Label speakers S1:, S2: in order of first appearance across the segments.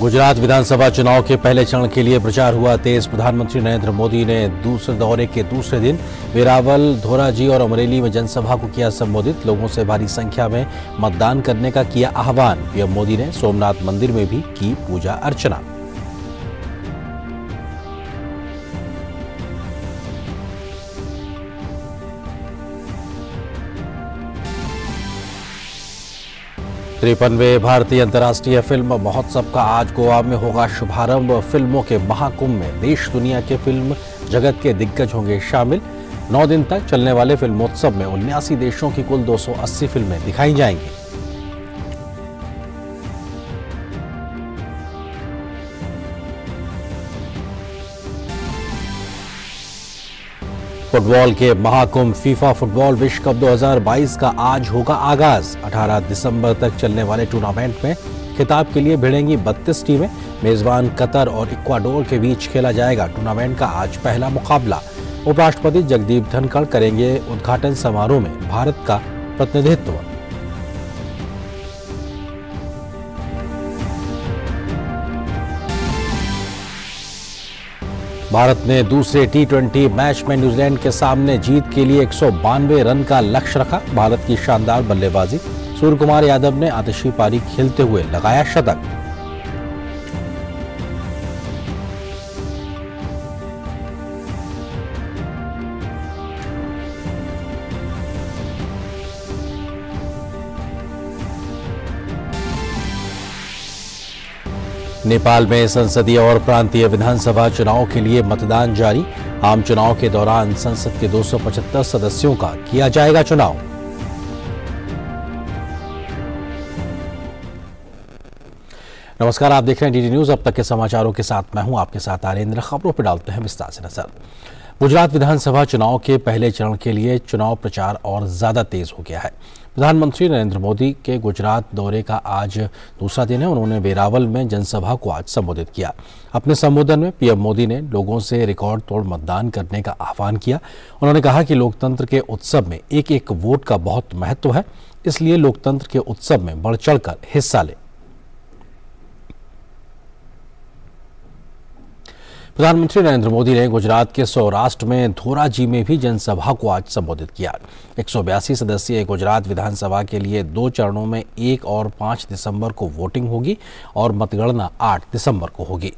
S1: गुजरात विधानसभा चुनाव के पहले चरण के लिए प्रचार हुआ तेज। प्रधानमंत्री नरेंद्र मोदी ने दूसरे दौरे के दूसरे दिन वेरावल, धोराजी और अमरेली में जनसभा को किया संबोधित। लोगों से भारी संख्या में मतदान करने का किया आह्वान। पीएम मोदी ने सोमनाथ मंदिर में भी की पूजा अर्चना। तिरपनवें भारतीय अंतर्राष्ट्रीय फिल्म महोत्सव का आज गोवा में होगा शुभारंभ। फिल्मों के महाकुंभ में देश दुनिया के फिल्म जगत के दिग्गज होंगे शामिल। 9 दिन तक चलने वाले फिल्मोत्सव में 79 देशों की कुल 280 फिल्में दिखाई जाएंगी। फुटबॉल के महाकुंभ फीफा फुटबॉल विश्व कप 2022 का आज होगा आगाज। 18 दिसंबर तक चलने वाले टूर्नामेंट में खिताब के लिए भिड़ेंगी 32 टीमें। मेजबान कतर और इक्वाडोर के बीच खेला जाएगा टूर्नामेंट का आज पहला मुकाबला। उपराष्ट्रपति जगदीप धनखड़ करेंगे उद्घाटन समारोह में भारत का प्रतिनिधित्व। भारत ने दूसरे टी20 मैच में न्यूजीलैंड के सामने जीत के लिए 192 रन का लक्ष्य रखा। भारत की शानदार बल्लेबाजी। सूर्य कुमार यादव ने आतिशी पारी खेलते हुए लगाया शतक। नेपाल में संसदीय और प्रांतीय विधानसभा चुनाव के लिए मतदान जारी। आम चुनाव के दौरान संसद के 275 सदस्यों का किया जाएगा चुनाव। नमस्कार, आप देख रहे हैं डीडी न्यूज। अब तक के समाचारों के साथ मैं हूं आपके साथ आरेंद्र। खबरों पर डालते हैं विस्तार से नजर। गुजरात विधानसभा चुनाव के पहले चरण के लिए चुनाव प्रचार और ज्यादा तेज हो गया है। प्रधानमंत्री नरेंद्र मोदी के गुजरात दौरे का आज दूसरा दिन है। उन्होंने वेरावल में जनसभा को आज संबोधित किया। अपने संबोधन में पीएम मोदी ने लोगों से रिकॉर्ड तोड़ मतदान करने का आह्वान किया। उन्होंने कहा कि लोकतंत्र के उत्सव में एक एक वोट का बहुत महत्व है, इसलिए लोकतंत्र के उत्सव में बढ़ चढ़कर हिस्सा लें। प्रधानमंत्री नरेंद्र मोदी ने गुजरात के सौराष्ट्र में धोराजी में भी जनसभा को आज संबोधित किया। 182 सदस्यीय गुजरात विधानसभा के लिए 2 चरणों में 1 और 5 दिसंबर को वोटिंग होगी और मतगणना 8 दिसंबर को होगी।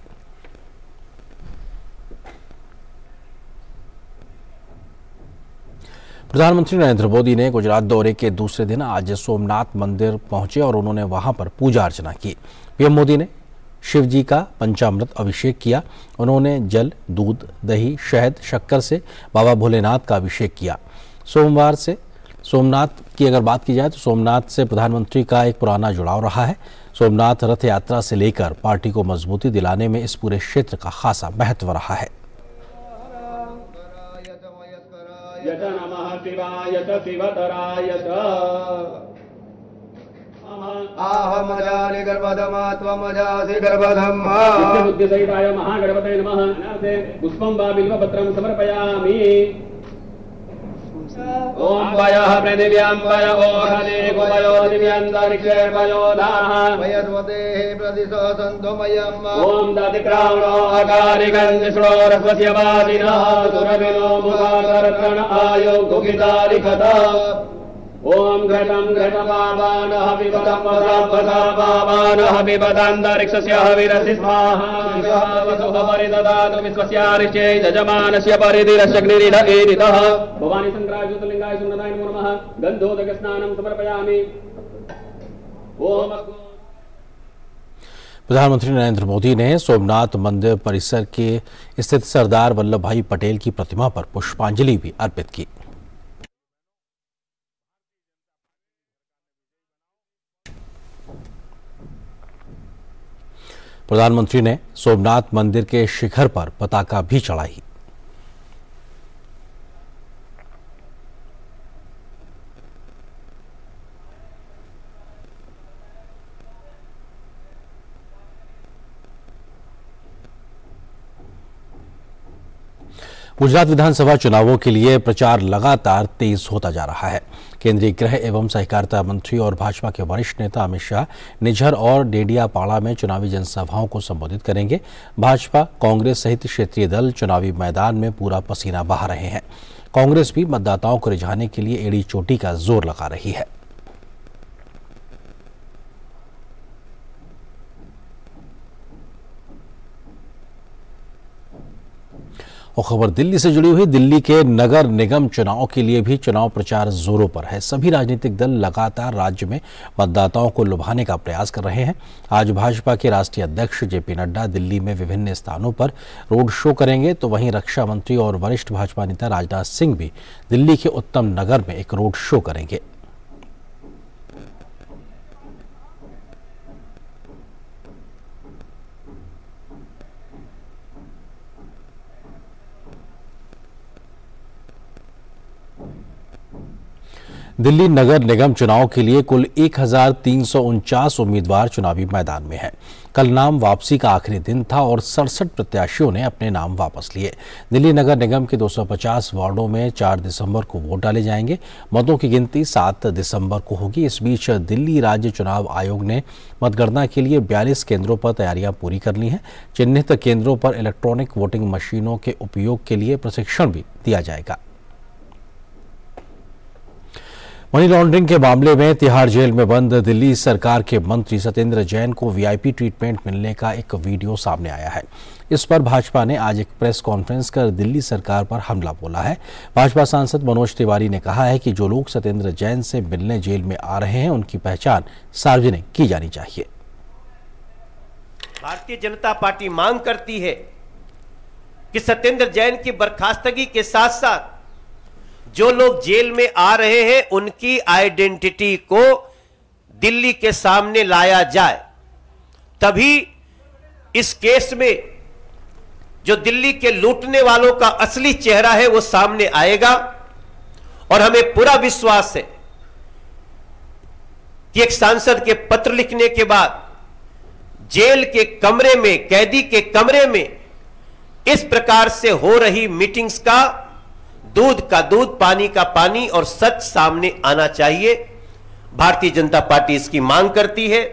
S1: प्रधानमंत्री नरेंद्र मोदी ने गुजरात दौरे के दूसरे दिन आज सोमनाथ मंदिर पहुंचे और उन्होंने वहां पर पूजा अर्चना की। पीएम मोदी ने शिव जी का पंचामृत अभिषेक किया। उन्होंने जल, दूध, दही, शहद, शक्कर से बाबा भोलेनाथ का अभिषेक किया। सोमवार से सोमनाथ की अगर बात की जाए तो सोमनाथ से प्रधानमंत्री का एक पुराना जुड़ाव रहा है। सोमनाथ रथ यात्रा से लेकर पार्टी को मजबूती दिलाने में इस पूरे क्षेत्र का खासा महत्व रहा है।
S2: आहमजानि गर्भधमात्वमजासि गर्भधम्मा
S3: बुद्धिसहिताय महागणपतये नमः। अनासे पुष्पं वा बिल्वपत्रं समर्पयामि। ओम वयः पृथिव्यां वय ओहने कुवयो दिव्यान्तरिक्षे वयोधाः
S2: वयस्वतेः प्रदिशो सन्तो मयम्
S3: ओम दातिक्रावणो अकारिकं तिस्रो रस्वस्य वादिनः सुरभिनो मुखाकर्तन आयो गुहितारिखता ओम घटम घटपावानः विपदं वदापदापावानः विपदान्तरिक्षस्य हविरसि स्वाहा विश्वपरिददातु विश्वस्यारिष्टे यजमानस्य परिधिरशग्निरिड एरितः भवानी शंकराय ज्योतिर्लिंगाय सुन्दराय नमो नमः। गन्धोदकस्नानं समर्पयामि। ओम
S1: प्रधानमंत्री नरेंद्र मोदी ने सोमनाथ मंदिर परिसर के स्थित सरदार वल्लभ भाई पटेल की प्रतिमा पर पुष्पांजलि भी अर्पित की। प्रधानमंत्री ने सोमनाथ मंदिर के शिखर पर पताका भी चढ़ाई। गुजरात विधानसभा चुनावों के लिए प्रचार लगातार तेज होता जा रहा है। केंद्रीय गृह एवं सहकारिता मंत्री और भाजपा के वरिष्ठ नेता अमित शाह निझर और डेडियापाड़ा में चुनावी जनसभाओं को संबोधित करेंगे। भाजपा, कांग्रेस सहित क्षेत्रीय दल चुनावी मैदान में पूरा पसीना बहा रहे हैं। कांग्रेस भी मतदाताओं को रिझाने के लिए एड़ी चोटी का जोर लगा रही है। और खबर दिल्ली से जुड़ी हुई। दिल्ली के नगर निगम चुनाव के लिए भी चुनाव प्रचार जोरों पर है। सभी राजनीतिक दल लगातार राज्य में मतदाताओं को लुभाने का प्रयास कर रहे हैं। आज भाजपा के राष्ट्रीय अध्यक्ष जेपी नड्डा दिल्ली में विभिन्न स्थानों पर रोड शो करेंगे, तो वहीं रक्षा मंत्री और वरिष्ठ भाजपा नेता राजनाथ सिंह भी दिल्ली के उत्तम नगर में एक रोड शो करेंगे। दिल्ली नगर निगम चुनाव के लिए कुल 1349 उम्मीदवार चुनावी मैदान में हैं। कल नाम वापसी का आखिरी दिन था और 67 प्रत्याशियों ने अपने नाम वापस लिए। दिल्ली नगर निगम के 250 वार्डों में 4 दिसंबर को वोट डाले जाएंगे। मतों की गिनती 7 दिसंबर को होगी। इस बीच दिल्ली राज्य चुनाव आयोग ने मतगणना के लिए 42 केंद्रों पर तैयारियां पूरी कर ली हैं। चिन्हित केंद्रों पर इलेक्ट्रॉनिक वोटिंग मशीनों के उपयोग के लिए प्रशिक्षण भी दिया जाएगा। मनी लॉन्ड्रिंग के मामले में तिहाड़ जेल में बंद दिल्ली सरकार के मंत्री सत्येंद्र जैन को वीआईपी ट्रीटमेंट मिलने का एक वीडियो सामने आया है। इस पर भाजपा ने आज एक प्रेस कॉन्फ्रेंस कर दिल्ली सरकार पर हमला बोला है। भाजपा सांसद मनोज तिवारी ने कहा है कि जो लोग सत्येंद्र जैन से मिलने जेल में आ रहे हैं उनकी पहचान सार्वजनिक की जानी चाहिए।
S4: भारतीय जनता पार्टी मांग करती है कि सत्येंद्र जैन की बर्खास्तगी के साथ साथ जो लोग जेल में आ रहे हैं उनकी आइडेंटिटी को दिल्ली के सामने लाया जाए, तभी इस केस में जो दिल्ली के लूटने वालों का असली चेहरा है वो सामने आएगा। और हमें पूरा विश्वास है कि एक सांसद के पत्र लिखने के बाद जेल के कमरे में, कैदी के कमरे में इस प्रकार से हो रही मीटिंग्स का दूध का दूध, पानी का पानी और सच सामने आना चाहिए। भारतीय जनता पार्टी इसकी मांग करती है।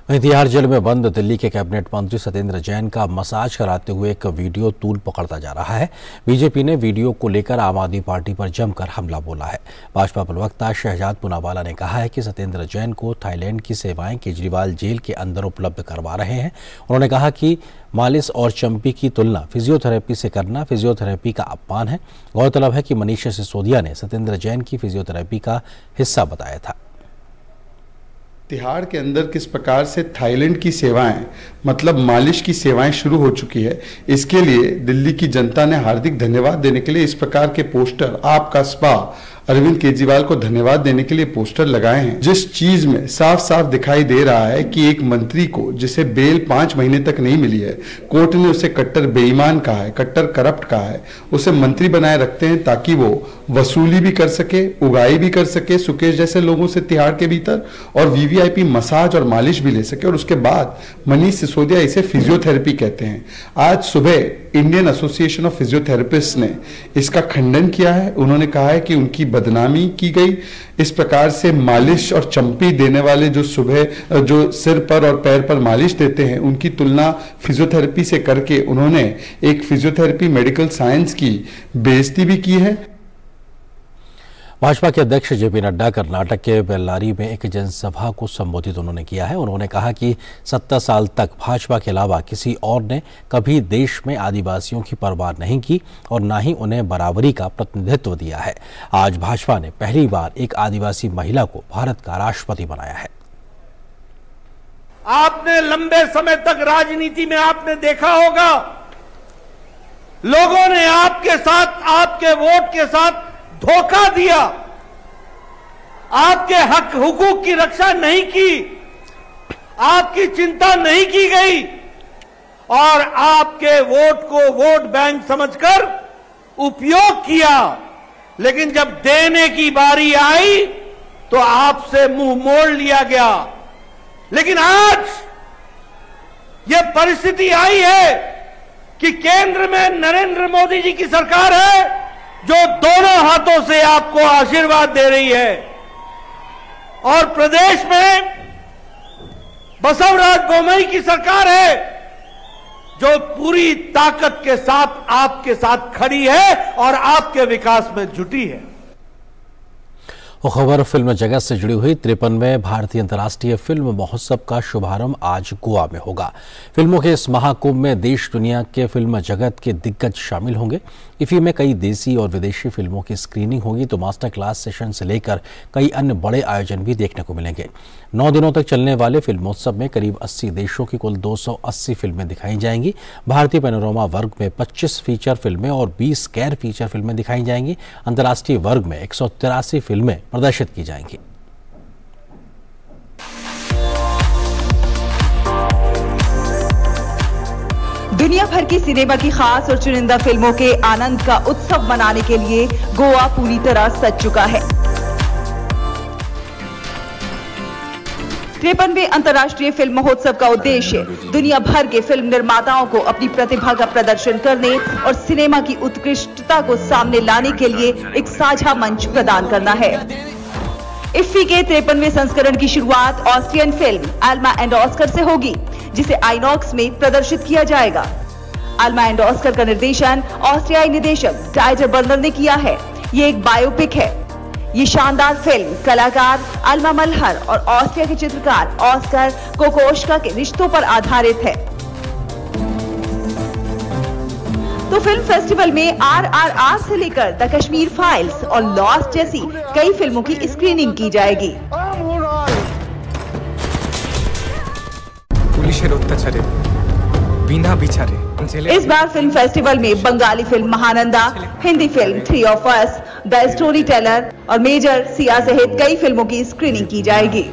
S1: वहीं तिहाड़ जेल में बंद दिल्ली के कैबिनेट मंत्री सत्येंद्र जैन का मसाज कराते हुए एक वीडियो तूल पकड़ता जा रहा है। बीजेपी ने वीडियो को लेकर आम आदमी पार्टी पर जमकर हमला बोला है। भाजपा प्रवक्ता शहजाद पूनावाला ने कहा है कि सत्येंद्र जैन को थाईलैंड की सेवाएं केजरीवाल जेल के अंदर उपलब्ध करवा रहे हैं। उन्होंने कहा कि मालिश और चंपी की तुलना फिजियोथेरेपी से करना फिजियोथेरेपी का अपमान है। गौरतलब है कि मनीष सिसोदिया ने सत्येंद्र जैन की फिजियोथेरेपी का हिस्सा बताया था।
S5: तिहाड़ के अंदर किस प्रकार से थाईलैंड की सेवाएं, मतलब मालिश की सेवाएं शुरू हो चुकी है, इसके लिए दिल्ली की जनता ने हार्दिक धन्यवाद देने के लिए इस प्रकार के पोस्टर, आपका स्पा, अरविंद केजरीवाल को धन्यवाद देने के लिए पोस्टर लगाए हैं। जिस चीज में साफ साफ दिखाई दे रहा है कि एक मंत्री को जिसे बेल 5 महीने तक नहीं मिली है, कोर्ट ने उसे कट्टर बेईमान कहा है, कट्टर करप्ट कहा है, उसे मंत्री बनाए रखते हैं ताकि वो वसूली भी कर सके, उगाई भी कर सके सुकेश जैसे लोगों से तिहाड़ के भीतर, और वीवीआईपी मसाज और मालिश भी ले सके। और उसके बाद मनीष सिसोदिया इसे फिजियोथेरेपी कहते हैं। आज सुबह इंडियन एसोसिएशन ऑफ फिजियोथेरेपिस्ट ने इसका खंडन किया है। उन्होंने कहा है कि उनकी बदनामी की गई। इस प्रकार से मालिश और चंपी देने वाले जो सुबह जो सिर पर और पैर पर मालिश देते हैं, उनकी तुलना फिजियोथेरेपी से करके उन्होंने एक फिजियोथेरेपी मेडिकल साइंस की बेइज्जती भी की है।
S1: भाजपा के अध्यक्ष जेपी नड्डा कर्नाटक के बेल्लारी में एक जनसभा को संबोधित उन्होंने किया है। उन्होंने कहा कि 70 साल तक भाजपा के अलावा किसी और ने कभी देश में आदिवासियों की परवाह नहीं की और न ही उन्हें बराबरी का प्रतिनिधित्व दिया है। आज भाजपा ने पहली बार एक आदिवासी महिला को भारत का राष्ट्रपति बनाया है।
S6: आपने लंबे समय तक राजनीति में आपने देखा होगा, लोगों ने आपके साथ, आपके वोट के साथ धोखा दिया, आपके हक हुकूक की रक्षा नहीं की, आपकी चिंता नहीं की गई और आपके वोट को वोट बैंक समझकर उपयोग किया। लेकिन जब देने की बारी आई तो आपसे मुंह मोड़ लिया गया। लेकिन आज यह परिस्थिति आई है कि केंद्र में नरेंद्र मोदी जी की सरकार है जो दोनों हाथों से आपको आशीर्वाद दे रही है, और प्रदेश में बसवराज बोम्मई की सरकार है जो पूरी ताकत के साथ आपके साथ खड़ी है और आपके विकास में जुटी है।
S1: वो खबर फिल्म जगत से जुड़ी हुई 53वें भारतीय अंतर्राष्ट्रीय फिल्म महोत्सव का शुभारंभ आज गोवा में होगा। फिल्मों के इस महाकुंभ में देश दुनिया के फिल्म जगत के दिग्गज शामिल होंगे। इफ्फी में कई देसी और विदेशी फिल्मों की स्क्रीनिंग होगी तो मास्टर क्लास सेशन से लेकर कई अन्य बड़े आयोजन भी देखने को मिलेंगे। 9 दिनों तक चलने वाले फिल्मोत्सव में करीब 80 देशों की कुल 280 फिल्में दिखाई जाएंगी। भारतीय पैनोरमा वर्ग में 25 फीचर फिल्में और 20 गैर फीचर फिल्में दिखाई जाएंगी। अंतर्राष्ट्रीय वर्ग में 183 फिल्में प्रदर्शित की जाएंगी।
S7: दुनिया भर की सिनेमा की खास और चुनिंदा फिल्मों के आनंद का उत्सव मनाने के लिए गोवा पूरी तरह सज चुका है। 53वें अंतर्राष्ट्रीय फिल्म महोत्सव का उद्देश्य दुनिया भर के फिल्म निर्माताओं को अपनी प्रतिभा का प्रदर्शन करने और सिनेमा की उत्कृष्टता को सामने लाने के लिए एक साझा मंच प्रदान करना है। इफ्फी के 53वें संस्करण की शुरुआत Austrian film Alma and Oscar से होगी, जिसे आइनॉक्स में प्रदर्शित किया जाएगा। अल्मा एंड ऑस्कर का निर्देशन ऑस्ट्रियाई निदेशक टाइजर बर्नर ने किया है। ये एक बायोपिक है। ये शानदार फिल्म कलाकार अल्मा मल्हर और ऑस्ट्रिया के चित्रकार ऑस्कर कोकोश्का के रिश्तों पर आधारित है। तो फिल्म फेस्टिवल में RRR से लेकर द कश्मीर फाइल्स और लॉस्ट जैसी कई फिल्मों की स्क्रीनिंग की जाएगी।
S8: पुलिसेर अत्याचारे बिना बिचारे
S7: इस बार फिल्म फेस्टिवल में Bengali film Mahananda, Hindi film 3 of Us, the story teller और मेजर सिया सहित कई फिल्मों की स्क्रीनिंग की जाएगी।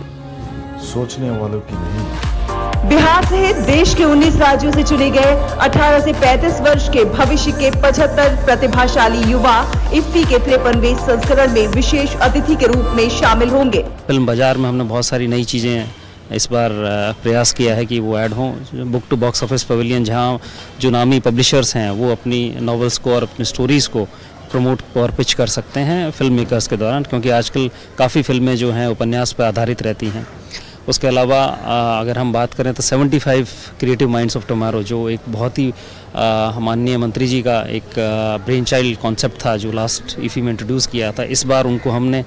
S9: सोचने वालों की नहीं।
S7: बिहार सहित देश के 19 राज्यों से चुने गए 18 से 35 वर्ष के भविष्य के 75 प्रतिभाशाली युवा इफ्फी के 53वें संस्करण में विशेष अतिथि के रूप में शामिल होंगे।
S10: फिल्म बाजार में हमने बहुत सारी नई चीजें इस बार प्रयास किया है कि वो ऐड हों। Book to box office pavilion, जहां जो नामी पब्लिशर्स हैं वो अपनी नॉवेल्स को और अपनी स्टोरीज़ को प्रमोट और पिच कर सकते हैं फिल्म मेकर्स के दौरान, क्योंकि आजकल काफ़ी फिल्में जो हैं उपन्यास पर आधारित रहती हैं। उसके अलावा अगर हम बात करें तो 75 क्रिएटिव माइंड्स ऑफ टुमारो, जो एक बहुत ही माननीय मंत्री जी का एक ब्रेन चाइल्ड कॉन्सेप्ट था जो लास्ट इफ्फी में इंट्रोड्यूस किया था, इस बार उनको हमने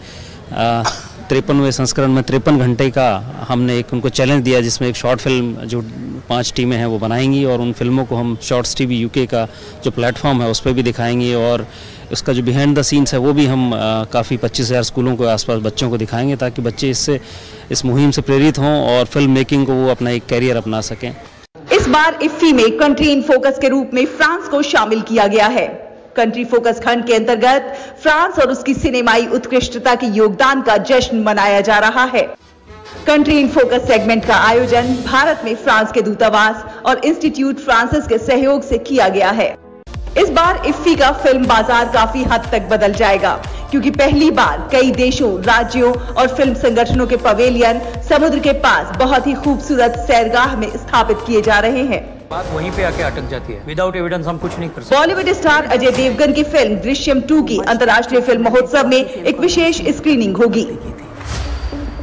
S10: 53वें संस्करण में 53 घंटे का हमने एक उनको चैलेंज दिया, जिसमें एक शॉर्ट फिल्म जो 5 टीमें हैं वो बनाएंगी और उन फिल्मों को हम शॉर्ट्स टीवी यूके का जो प्लेटफॉर्म है उस पर भी दिखाएंगे, और उसका जो बिहाइंड द सीन्स है वो भी हम काफ़ी 25,000 स्कूलों के आसपास बच्चों को दिखाएंगे, ताकि बच्चे इस मुहिम से प्रेरित हों और फिल्म मेकिंग को वो अपना एक कैरियर अपना सकें।
S7: इस बार इफ्फी में कंट्री इन फोकस के रूप में फ्रांस को शामिल किया गया है। कंट्री फोकस खंड के अंतर्गत फ्रांस और उसकी सिनेमाई उत्कृष्टता के योगदान का जश्न मनाया जा रहा है। कंट्री इन फोकस सेगमेंट का आयोजन भारत में फ्रांस के दूतावास और इंस्टीट्यूट फ्रांसिस के सहयोग से किया गया है। इस बार इफ्फी का फिल्म बाजार काफी हद तक बदल जाएगा, क्योंकि पहली बार कई देशों, राज्यों और फिल्म संगठनों के पवेलियन समुद्र के पास बहुत ही खूबसूरत सैरगाह में स्थापित किए जा रहे हैं।
S11: बात वहीं पे आके अटक जाती है। विदाउट एविडेंस हम कुछ नहीं कर सकते।
S7: बॉलीवुड स्टार अजय देवगन की फिल्म दृश्यम 2 की अंतर्राष्ट्रीय फिल्म महोत्सव में एक विशेष स्क्रीनिंग होगी।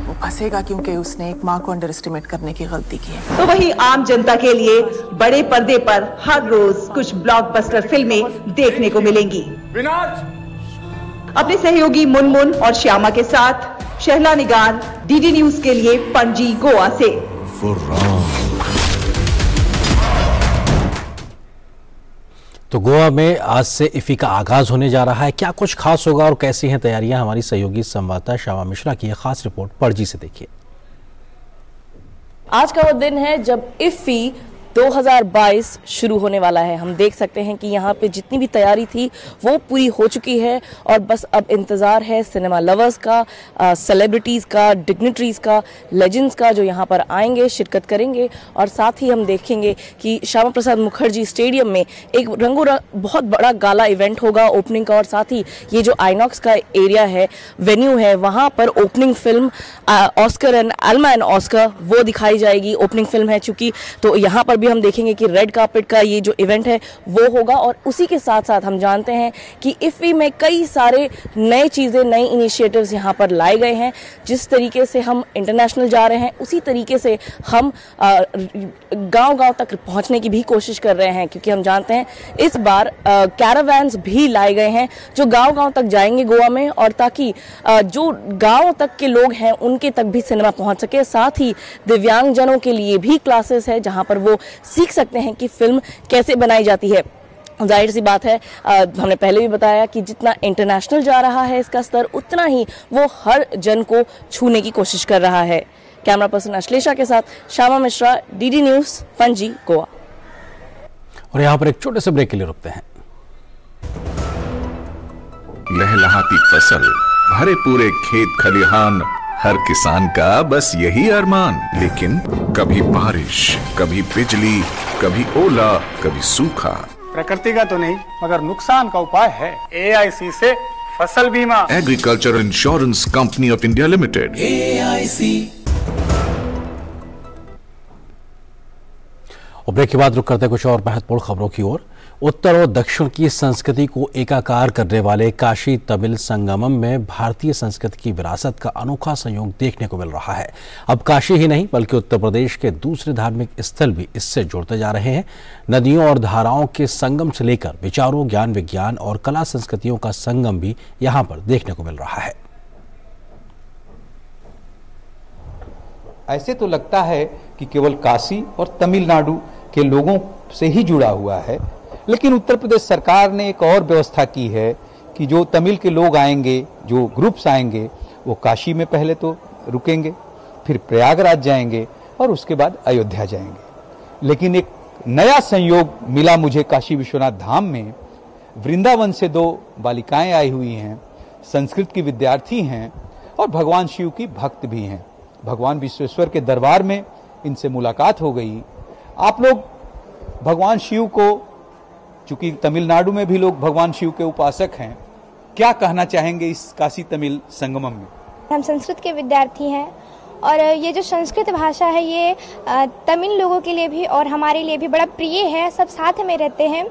S12: वो फंसेगा क्योंकि उसने एक माँ को अंडर एस्टिमेट करने की गलती की है।
S7: तो वहीं आम जनता के लिए बड़े पर्दे पर हर रोज कुछ ब्लॉकबस्टर फिल्में देखने को मिलेंगी। अपने सहयोगी मुनमुन और श्यामा के साथ शहला निगार, डीडी न्यूज के लिए पणजी, गोवा से।
S1: तो गोवा में आज से इफ्फी का आगाज होने जा रहा है। क्या कुछ खास होगा और कैसी हैं तैयारियां, हमारी सहयोगी संवाददाता श्यामा मिश्रा की खास रिपोर्ट पणजी से देखिए।
S13: आज का वो दिन है जब इफ्फी 2022 शुरू होने वाला है। हम देख सकते हैं कि यहाँ पे जितनी भी तैयारी थी वो पूरी हो चुकी है और बस अब इंतज़ार है सिनेमा लवर्स का, सेलिब्रिटीज़ का, डिग्निटरीज़ का, लेजेंड्स का, जो यहाँ पर आएंगे, शिरकत करेंगे। और साथ ही हम देखेंगे कि श्यामा प्रसाद मुखर्जी स्टेडियम में एक बहुत बड़ा गाला इवेंट होगा ओपनिंग का, और साथ ही ये जो आइनॉक्स का एरिया है, वेन्यू है, वहाँ पर opening film Oscar and Alma and Oscar वो दिखाई जाएगी। ओपनिंग फिल्म है चूँकि, तो यहाँ पर भी हम देखेंगे कि रेड कार्पेट का ये जो इवेंट है वो होगा। और उसी के साथ साथ हम जानते हैं कि इफ्फी में कई सारे नए चीज़ें, नई इनिशिएटिव्स यहाँ पर लाए गए हैं। जिस तरीके से हम इंटरनेशनल जा रहे हैं उसी तरीके से हम गांव-गांव तक पहुंचने की भी कोशिश कर रहे हैं, क्योंकि हम जानते हैं इस बार कैरावैन्स भी लाए गए हैं जो गांव-गांव तक जाएंगे गोवा में, और ताकि जो गांव तक के लोग हैं उनके तक भी सिनेमा पहुंच सके। साथ ही दिव्यांगजनों के लिए भी क्लासेस है जहां पर वो सीख सकते हैं कि फिल्म कैसे बनाई जाती है। जाहिर सी बात है, हमने पहले भी बताया कि जितना इंटरनेशनल जा रहा है इसका स्तर, उतना ही वो हर जन को छूने की कोशिश कर रहा है। कैमरा पर्सन अश्लेषा के साथ श्यामा मिश्रा, डीडी न्यूज़, पणजी, गोवा।
S1: और यहाँ पर एक छोटे से ब्रेक के लिए रुकते हैं।
S14: लहलहाती फसल, भरे पूरे खेत खलिहान, हर किसान का बस यही अरमान। लेकिन कभी बारिश, कभी बिजली, कभी ओला, कभी सूखा।
S15: प्रकृति का तो नहीं, मगर नुकसान का उपाय है। AIC से फसल बीमा।
S14: Agriculture insurance company of India limited, AIC।
S1: और ब्रेक के बाद रुक करते कुछ और महत्वपूर्ण खबरों की ओर। उत्तर और दक्षिण की संस्कृति को एकाकार करने वाले काशी तमिल संगमम में भारतीय संस्कृति की विरासत का अनोखा संयोग देखने को मिल रहा है। अब काशी ही नहीं बल्कि उत्तर प्रदेश के दूसरे धार्मिक स्थल भी इससे जुड़ते जा रहे हैं। नदियों और धाराओं के संगम से लेकर विचारों, ज्ञान, विज्ञान और कला संस्कृतियों का संगम भी यहाँ पर देखने को मिल रहा है।
S16: ऐसे तो लगता है कि केवल काशी और तमिलनाडु के लोगों से ही जुड़ा हुआ है, लेकिन उत्तर प्रदेश सरकार ने एक और व्यवस्था की है कि जो तमिल के लोग आएंगे, जो ग्रुप्स आएंगे, वो काशी में पहले तो रुकेंगे, फिर प्रयागराज जाएंगे और उसके बाद अयोध्या जाएंगे। लेकिन एक नया संयोग मिला मुझे काशी विश्वनाथ धाम में। वृंदावन से 2 बालिकाएं आई हुई हैं, संस्कृत की विद्यार्थी हैं और भगवान शिव की भक्त भी हैं। भगवान विश्वेश्वर के दरबार में इनसे मुलाकात हो गई। आप लोग भगवान शिव को, चूंकि तमिलनाडु में भी लोग भगवान शिव के उपासक हैं, क्या कहना चाहेंगे इस काशी तमिल संगमम में?
S17: हम संस्कृत के विद्यार्थी हैं और ये जो संस्कृत भाषा है ये तमिल लोगों के लिए भी और हमारे लिए भी बड़ा प्रिय है। सब साथ में रहते हैं,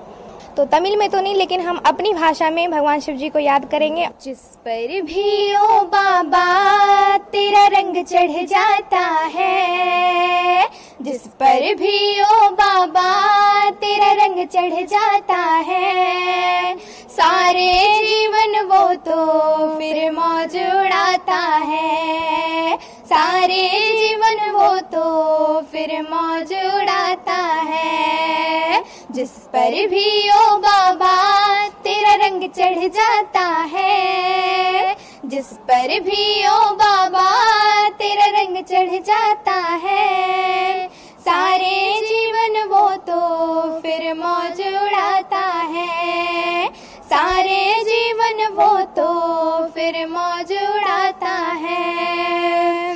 S17: तो तमिल में तो नहीं लेकिन हम अपनी भाषा में भगवान शिव जी को याद करेंगे। जिस पर भी ओ बाबा तेरा रंग चढ़ जाता है, जिस पर भी ओ बाबा तेरा रंग चढ़ जाता है, सारे जीवन वो तो फिर मौज उड़ाता है, सारे जीवन वो तो फिर मौज उड़ाता है। जिस पर भी ओ बाबा तेरा रंग चढ़ जाता है, जिस पर भी ओ बाबा तेरा रंग चढ़ जाता है, सारे जीवन वो तो फिर मौज उड़ाता है, सारे जीवन वो तो फिर मौज उड़ाता है।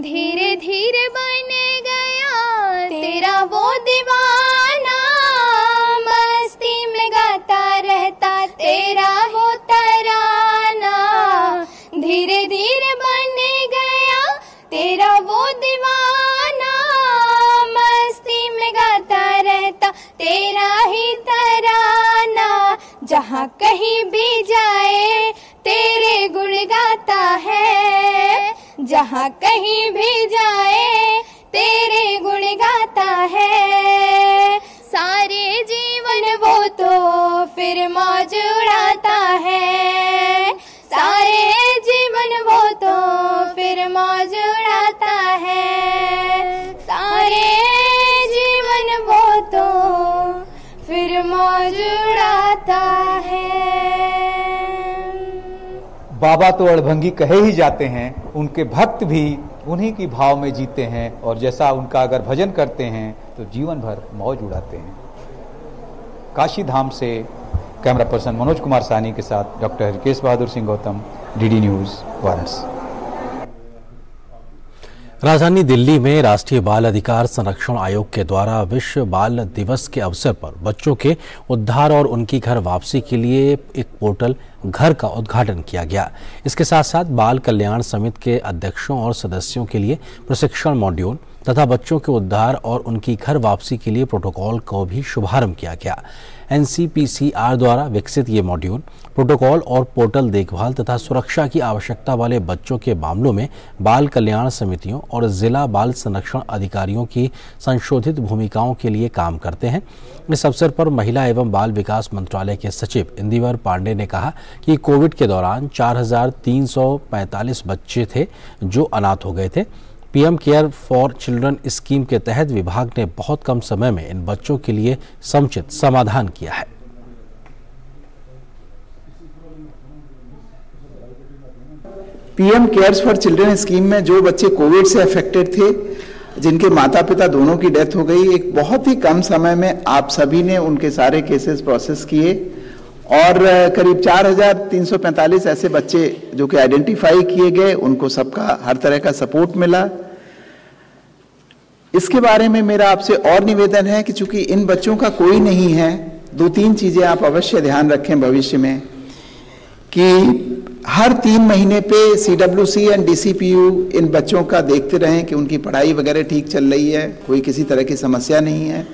S17: धीरे धीरे बन गया तेरा वो दीवाना, मस्ती में गाता रहता तेरा वो तराना। धीरे धीरे बन गया तेरा वो दीवाना, मस्ती में गाता रहता तेरा ही तराना। जहाँ कहीं भी जाए तेरे गुण गाता है, जहाँ कहीं भी जाए तेरे गुण गाता है, सारे जीवन वो तो फिर मौज उड़ाता है, सारे जीवन वो तो फिर मौज उड़ाता है, सारे जीवन वो तो फिर मौज उड़ाता है।
S16: बाबा तो अड़भंगी कहे ही जाते हैं, उनके भक्त भी उन्हीं की भाव में जीते हैं और जैसा उनका अगर भजन करते हैं तो जीवन भर मौज उड़ाते हैं। काशी धाम से कैमरा पर्सन मनोज कुमार सानी के साथ doctor Harkesh Bahadur Singh Gautam, DD news, Varanasi.
S1: राजधानी दिल्ली में राष्ट्रीय बाल अधिकार संरक्षण आयोग के द्वारा विश्व बाल दिवस के अवसर पर बच्चों के उद्धार और उनकी घर वापसी के लिए एक पोर्टल घर का उद्घाटन किया गया। इसके साथ साथ बाल कल्याण समिति के अध्यक्षों और सदस्यों के लिए प्रशिक्षण मॉड्यूल, तथा बच्चों के उद्धार और उनकी घर वापसी के लिए प्रोटोकॉल को भी शुभारंभ किया गया। NCPCR द्वारा विकसित ये मॉड्यूल प्रोटोकॉल और पोर्टल देखभाल तथा सुरक्षा की आवश्यकता वाले बच्चों के मामलों में बाल कल्याण समितियों और जिला बाल संरक्षण अधिकारियों की संशोधित भूमिकाओं के लिए काम करते हैं। इस अवसर पर महिला एवं बाल विकास मंत्रालय के सचिव इंदिवर पांडे ने कहा कि कोविड के दौरान 4,345 बच्चे थे जो अनाथ हो गए थे। PM care for children scheme के तहत विभाग ने बहुत कम समय में इन बच्चों के लिए समुचित समाधान किया है।
S18: PM cares for children scheme में जो बच्चे कोविड से अफेक्टेड थे, जिनके माता पिता दोनों की डेथ हो गई, एक बहुत ही कम समय में आप सभी ने उनके सारे केसेस प्रोसेस किए और करीब 4,345 ऐसे बच्चे जो कि आइडेंटिफाई किए गए, उनको सबका हर तरह का सपोर्ट मिला। इसके बारे में मेरा आपसे और निवेदन है कि चूंकि इन बच्चों का कोई नहीं है, 2-3 चीजें आप अवश्य ध्यान रखें भविष्य में कि हर 3 महीने पे CWC एंड DCPU इन बच्चों का देखते रहें कि उनकी पढ़ाई वगैरह ठीक चल रही है, कोई किसी तरह की समस्या नहीं है।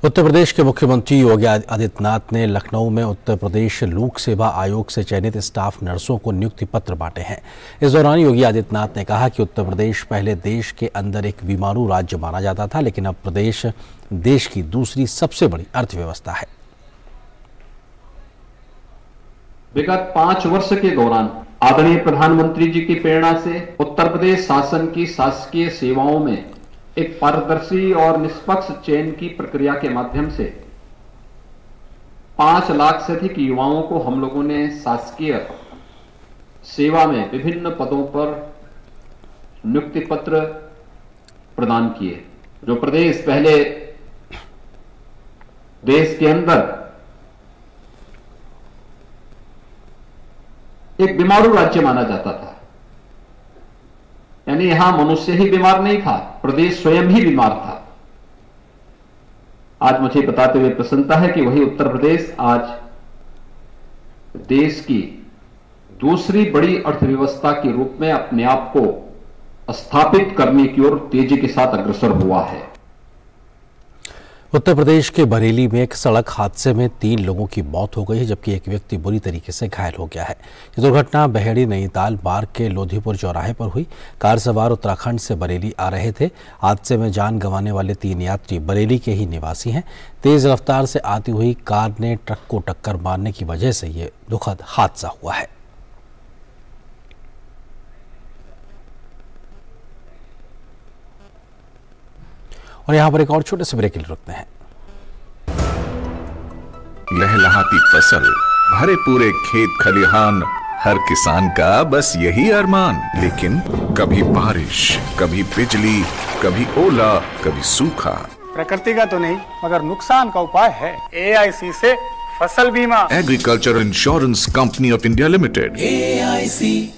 S1: उत्तर प्रदेश के मुख्यमंत्री योगी आदित्यनाथ ने लखनऊ में उत्तर प्रदेश लोक सेवा आयोग से चयनित स्टाफ नर्सों को नियुक्ति पत्र बांटे हैं। इस दौरान योगी आदित्यनाथ ने कहा कि उत्तर प्रदेश पहले देश के अंदर एक बीमारू राज्य माना जाता था, लेकिन अब प्रदेश देश की दूसरी सबसे बड़ी अर्थव्यवस्था है।
S19: विगत 5 वर्ष के दौरान आदरणीय प्रधानमंत्री जी की प्रेरणा से उत्तर प्रदेश शासन की शासकीय सेवाओं में एक पारदर्शी और निष्पक्ष चयन की प्रक्रिया के माध्यम से 5 लाख से अधिक युवाओं को हम लोगों ने शासकीय सेवा में विभिन्न पदों पर नियुक्ति पत्र प्रदान किए। जो प्रदेश पहले देश के अंदर एक बीमारू राज्य माना जाता था, यानी यहां मनुष्य ही बीमार नहीं था, प्रदेश स्वयं ही बीमार था। आज मुझे बताते हुए प्रसन्नता है कि वही उत्तर प्रदेश आज देश की दूसरी बड़ी अर्थव्यवस्था के रूप में अपने आप को स्थापित करने की ओर तेजी के साथ अग्रसर हुआ है।
S1: उत्तर प्रदेश के बरेली में एक सड़क हादसे में 3 लोगों की मौत हो गई है, जबकि एक व्यक्ति बुरी तरीके से घायल हो गया है। ये दुर्घटना बहेड़ी नैनीताल मार्ग के लोधीपुर चौराहे पर हुई। कार सवार उत्तराखंड से बरेली आ रहे थे। हादसे में जान गंवाने वाले 3 यात्री बरेली के ही निवासी हैं। तेज रफ्तार से आती हुई कार ने ट्रक को टक्कर मारने की वजह से ये दुखद हादसा हुआ है। और यहाँ पर एक और छोटे से ब्रेक रुकते हैं।
S14: लहलहाती फसल, भरे पूरे खेत खलिहान, हर किसान का बस यही अरमान। लेकिन कभी बारिश, कभी बिजली, कभी ओला, कभी सूखा।
S15: प्रकृति का तो नहीं, मगर नुकसान का उपाय है। AIC से फसल बीमा।
S14: Agriculture insurance company of India limited, AIC।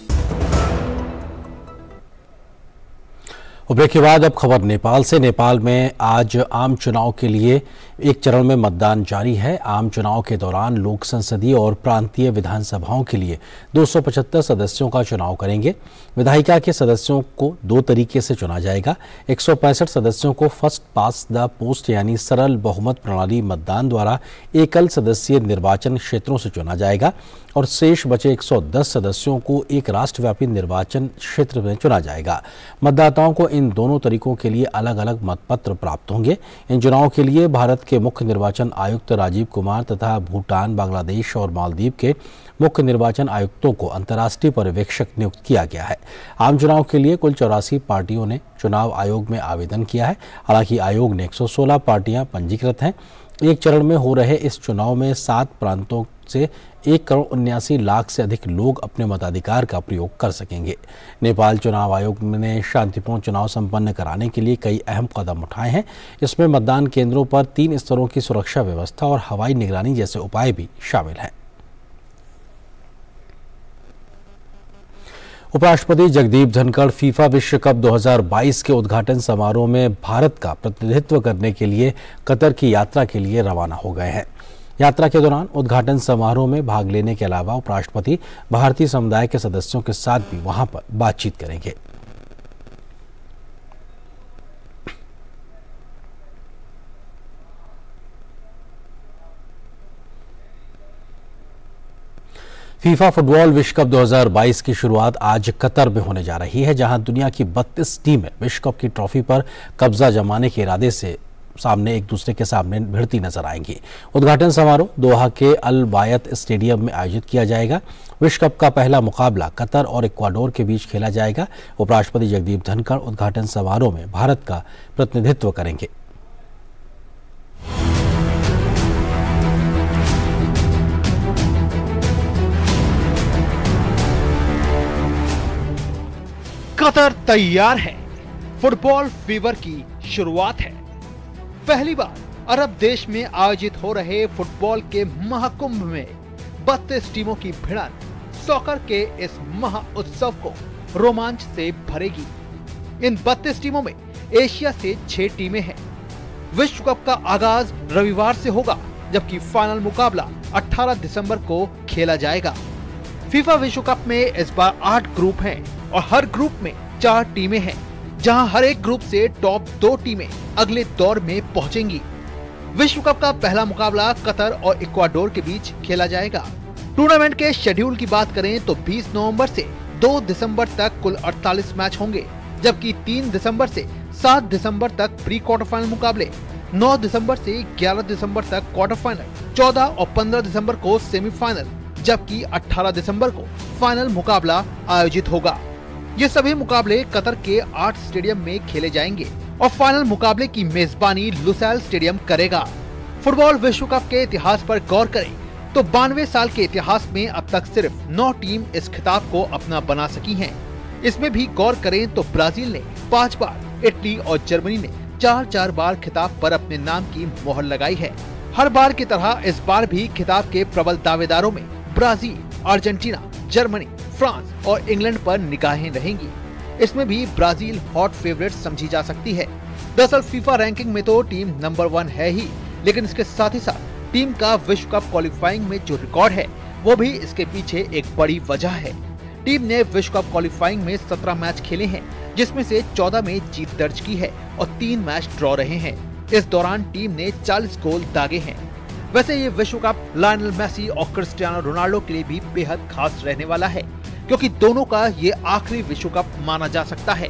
S1: Break के बाद अब खबर नेपाल से। नेपाल में आज आम चुनाव के लिए एक चरण में मतदान जारी है। आम चुनाव के दौरान लोक संसदीय और प्रांतीय विधानसभाओं के लिए 275 सदस्यों का चुनाव करेंगे। विधायिका के सदस्यों को 2 तरीके से चुना जाएगा। 165 सदस्यों को फर्स्ट पास द पोस्ट यानी सरल बहुमत प्रणाली मतदान द्वारा एकल सदस्यीय निर्वाचन क्षेत्रों से चुना जाएगा और शेष बचे 110 सदस्यों को एक राष्ट्रव्यापी निर्वाचन क्षेत्र में चुना जाएगा। मतदाताओं को इन दोनों तरीकों के लिए अलग अलग मतपत्र प्राप्त होंगे। इन चुनाव के लिए भारत के मुख्य निर्वाचन आयुक्त राजीव कुमार तथा भूटान, बांग्लादेश और मालदीव के मुख्य निर्वाचन आयुक्तों को अंतर्राष्ट्रीय पर्यवेक्षक नियुक्त किया गया है। आम चुनाव के लिए कुल 84 पार्टियों ने चुनाव आयोग में आवेदन किया है। हालांकि आयोग ने 116 पार्टियां पंजीकृत हैं। एक चरण में हो रहे इस चुनाव में 7 प्रांतों से 1,79,00,000 से अधिक लोग अपने मताधिकार का प्रयोग कर सकेंगे। नेपाल चुनाव आयोग ने शांतिपूर्ण चुनाव संपन्न कराने के लिए कई अहम कदम उठाए हैं। इसमें मतदान केंद्रों पर 3 स्तरों की सुरक्षा व्यवस्था और हवाई निगरानी जैसे उपाय भी शामिल हैं। उपराष्ट्रपति जगदीप धनखड़ फीफा विश्व कप 2022 के उद्घाटन समारोह में भारत का प्रतिनिधित्व करने के लिए कतर की यात्रा के लिए रवाना हो गए हैं। यात्रा के दौरान उद्घाटन समारोह में भाग लेने के अलावा उपराष्ट्रपति भारतीय समुदाय के सदस्यों के साथ भी वहां पर बातचीत करेंगे। फीफा फुटबॉल विश्व कप 2022 की शुरुआत आज कतर में होने जा रही है, जहां दुनिया की 32 टीमें विश्व कप की ट्रॉफी पर कब्जा जमाने के इरादे से एक दूसरे के सामने भिड़ती नजर आएंगी। उद्घाटन समारोह दोहा के अल बायत स्टेडियम में आयोजित किया जाएगा। विश्व कप का पहला मुकाबला कतर और इक्वाडोर के बीच खेला जाएगा। उपराष्ट्रपति जगदीप धनखड़ उद्घाटन समारोह में भारत का प्रतिनिधित्व करेंगे।
S20: कतर तैयार है, फुटबॉल फीवर की शुरुआत है। पहली बार अरब देश में आयोजित हो रहे फुटबॉल के महाकुंभ में 32 टीमों की भिड़ंत सॉकर के इस महा उत्सव को रोमांच से भरेगी। इन 32 टीमों में एशिया से 6 टीमें हैं। विश्व कप का आगाज रविवार से होगा, जबकि फाइनल मुकाबला 18 दिसंबर को खेला जाएगा। फीफा विश्व कप में इस बार 8 ग्रुप हैं और हर ग्रुप में 4 टीमें हैं, जहां हर एक ग्रुप से टॉप 2 टीमें अगले दौर में पहुंचेंगी। विश्व कप का पहला मुकाबला कतर और इक्वाडोर के बीच खेला जाएगा। टूर्नामेंट के शेड्यूल की बात करें तो 20 नवंबर से 2 दिसंबर तक कुल 48 मैच होंगे, जबकि 3 दिसंबर से 7 दिसंबर तक प्री क्वार्टर फाइनल मुकाबले, 9 दिसंबर से 11 दिसंबर तक क्वार्टर फाइनल, 14 और 15 दिसंबर को सेमीफाइनल, जबकि 18 दिसंबर को फाइनल मुकाबला आयोजित होगा। ये सभी मुकाबले कतर के 8 स्टेडियम में खेले जाएंगे और फाइनल मुकाबले की मेजबानी लुसैल स्टेडियम करेगा। फुटबॉल विश्व कप के इतिहास पर गौर करें तो 92 साल के इतिहास में अब तक सिर्फ 9 टीम इस खिताब को अपना बना सकी हैं। इसमें भी गौर करें तो ब्राजील ने 5 बार, इटली और जर्मनी ने 4-4 बार खिताब पर अपने नाम की मोहर लगाई है। हर बार की तरह इस बार भी खिताब के प्रबल दावेदारों में ब्राजील, अर्जेंटीना, जर्मनी, फ्रांस और इंग्लैंड पर निगाहें रहेंगी। इसमें भी ब्राजील हॉट फेवरेट समझी जा सकती है। दरअसल फीफा रैंकिंग में तो टीम नंबर 1 है ही, लेकिन इसके साथ ही साथ टीम का विश्व कप क्वालिफाइंग में जो रिकॉर्ड है वो भी इसके पीछे एक बड़ी वजह है। टीम ने विश्व कप क्वालिफाइंग में 17 मैच खेले हैं, जिसमें से 14 में जीत दर्ज की है और 3 मैच ड्रॉ रहे हैं। इस दौरान टीम ने 40 गोल दागे हैं। वैसे ये विश्व कप लायनल मेसी और क्रिस्टियानो रोनाल्डो के लिए भी बेहद खास रहने वाला है, क्योंकि दोनों का ये आखिरी विश्व कप माना जा सकता है।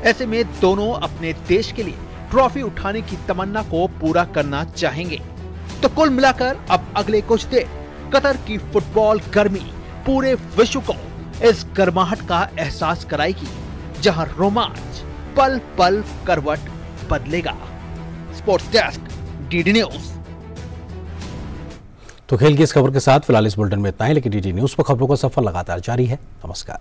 S20: ऐसे में दोनों अपने देश के लिए ट्रॉफी उठाने की तमन्ना को पूरा करना चाहेंगे। तो कुल मिलाकर अब अगले कुछ देर कतर की फुटबॉल गर्मी पूरे विश्व को इस गर्माहट का एहसास कराएगी, जहां रोमांच पल पल करवट बदलेगा। Sports desk, DD news.
S1: तो खेल की इस खबर के साथ फिलहाल इस बुलेटिन में इतना ही, लेकिन डीडी न्यूज पर खबरों का सफर लगातार जारी है। नमस्कार।